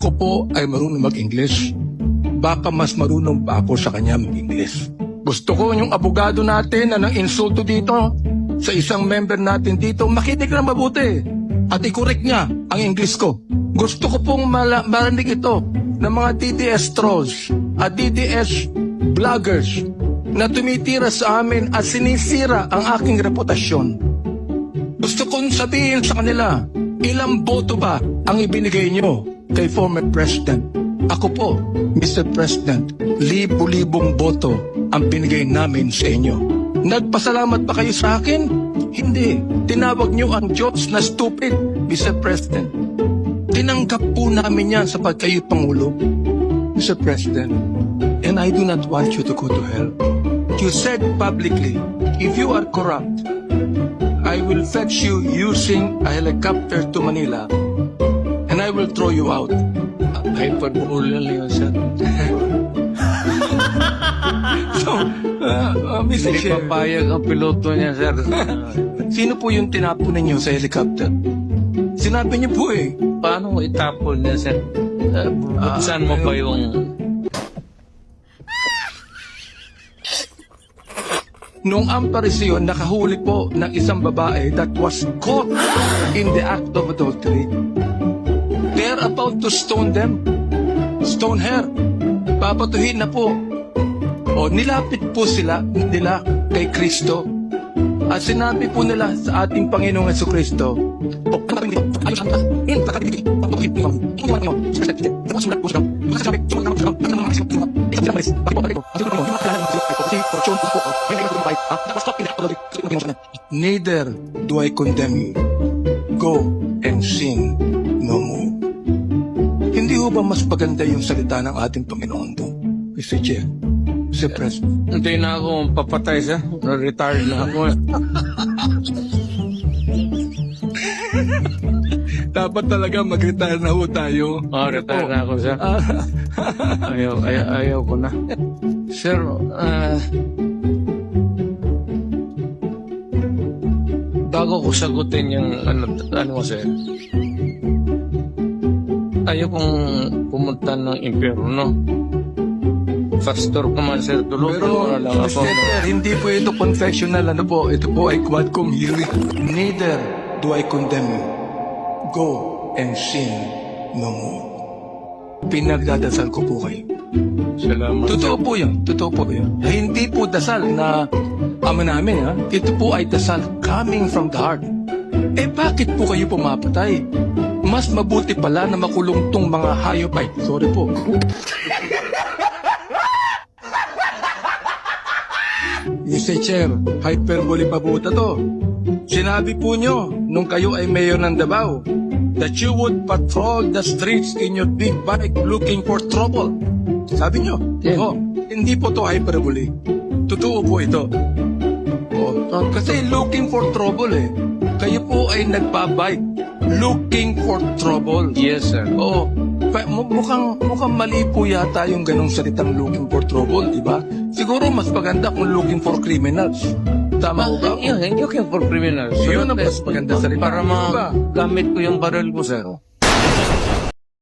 ko po ay marunong mag-English. Baka mas marunong pa ako sa kanya mag-English. Gusto ko yung abogado natin na nang insulto dito sa isang member natin dito, makinig na mabuti at i-correct niya ang English ko. Gusto ko pong marinig ito ng mga DDS trolls at DDS vloggers na tumitira sa amin at sinisira ang aking reputasyon. Gusto kong sabihin sa kanila, ilang boto ba ang ibinigay nyo kay former President? Ako po, Mr. President, libo-libong boto ang binigay namin sa inyo. Nagpasalamat ba kayo sa akin? Hindi. Tinawag nyo ang Diyos na stupid, Mr. President. Tinanggap po namin yan sa pagkayo Pangulo, Mr. President. And I do not want you to go to hell. You said publicly, if you are corrupt, I will fetch you using a helicopter to Manila and I will throw you out. Hyperbole lang yun, sir. So, Mr. Hindi Chair, papayag ang piloto niya, sir. sino po yung tinapon ninyo sa helicopter? Sinabi niyo po eh. Paano mo itapon niya, sir? Saan mo pa yung... Noong Amparisyon, nakahuli po ng isang babae that was caught in the act of adultery. They're about to stone them. Stone her. Papatuhin na po. O, nilapit po nila kay Kristo. At sinabi po nila sa ating Panginoong Jesucristo, neither do I condemn you. Go and sin no more. Hindi ho ba mas maganda yung salita ng ating Panginoon to, Mr. Chair, Mr. President? Hindi na ako papatay, sir. Retired na ako. Dapat talaga mag-retire na ho tayo. Retire na ako, sir. Ayaw ko na. Sir, bago ko sagutin yung ano sir, ayaw kong pumunta ng impyerno. Pastor ko man, sir, tulungan Pero, mo na lang ako. Mr. Chair, hindi po ito confessional. Ano po? Ito po ay quadcom hearing. Neither do I condemn you. Go and sin no more. Pinagdadasal ko po kayo. Salamat. Totoo po yun. Totoo po yun. Hindi po dasal na ama namin, ha? Ito po ay dasal coming from the heart. Eh, bakit po kayo pumapatay? Mas mabuti pala na makulong tong mga hayop ay. Sorry po. Mr. Chair, hyperbole pa po to. Sinabi po nyo, nung kayo ay mayor ng Davao, that you would patrol the streets in your big bike looking for trouble. Sabi nyo? Yeah. Oh, hindi po to hyperbole. Totoo po ito. Oh, kasi looking for trouble eh. Kayo po ay nagpa-bike looking for trouble. Yes, sir. Oo. Mukhang mali po yata yung ganong salitang looking for trouble, di ba? Siguro mas maganda kung looking for criminals. Tama ko ba? Yun, looking for criminals. Yun ang mas maganda salita. Para Di ba? magamit ko yung baril ko, sir.